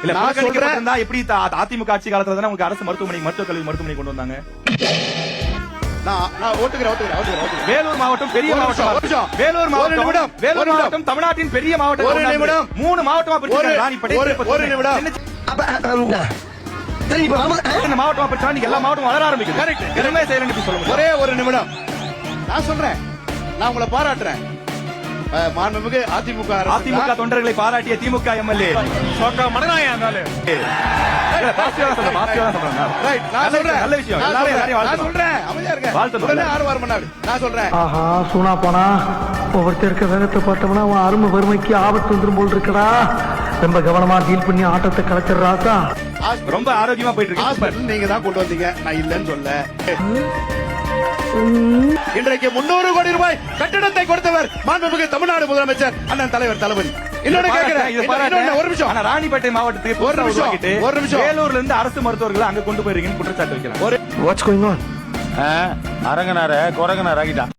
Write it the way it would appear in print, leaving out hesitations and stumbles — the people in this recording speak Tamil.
இல்ல புறக்கணிக்கப்பட்டிருந்தா எப்படி அதிமுக ஆட்சி காலத்துல தானே உங்களுக்கு அரசு மருத்துவக் கல்வி மருத்துவமனை கொண்டு வந்தாங்க. நான் ஒத்துக்கிறேன். வேலூர் மாவட்டம் பெரிய மாவட்டம். வேலூர் மாவட்டம் தமிழ்நாட்டின் பெரிய மாவட்டம். ஒரு நிமிடம். 3 மாவட்டமா பிரிச்சாங்க. ராணிப்பேட்டை, ஒரு நிமிடம். இந்த மாவட்டமா பிரிச்சா நீங்க எல்லா மாவட்டமும் வளர ஆரம்பிக்கும். கரெக்ட். எதுவுமே செய்யலன்னு சொல்லுங்க. ஒரே ஒரு நிமிடம். நான் சொல்றேன், நான் உங்களை பாராட்டுறேன். மாண்புமிகு அதிமுக தொண்டர்களை பாராட்டிய திமுக எம்எல்ஏ மனநாயா நல்ல விஷயம். நான் சொல்றேன், அமைதியா இருக்க. ஆர்வார் பண்ணாரு. நான் சொல்றேன். ஆஹா சூனா போனா ஒவ்வொருத்தர் இருக்க வேகத்தை பார்த்தோம்னா அவன் அருமை வறுமைக்கு ஆபத்து வந்துடும் போல் இருக்கடா. ரொம்ப கவனமா டீல் பண்ணி ஆட்டத்தை கலைச்சிடுறாக்கா. ரொம்ப ஆரோக்கியமா போயிட்டு இருக்கு. நீங்க தான் கொண்டு வந்தீங்க, நான் இல்லன்னு சொல்ல. இன்றைக்கு 300 கோடி ரூபாய் கட்டிடத்தை கொடுத்தவர் மாண்புமிகு தமிழ்நாடு முதலமைச்சர் அண்ணன் தலைவர் தளபதி. இன்னொன்னு கேட்கிறேன், ஒரு நிமிஷம். ராணிப்பேட்டை மாவட்டத்துக்கு ஒரு நிமிஷம். வேலூர்ல இருந்து அரசு மருத்துவர்களை அங்க கொண்டு போயிருக்கீங்கன்னு குற்றச்சாட்டு வைக்கலாம். What's going on? அரங்கனார குரங்கனார் ஆகிட்டான்.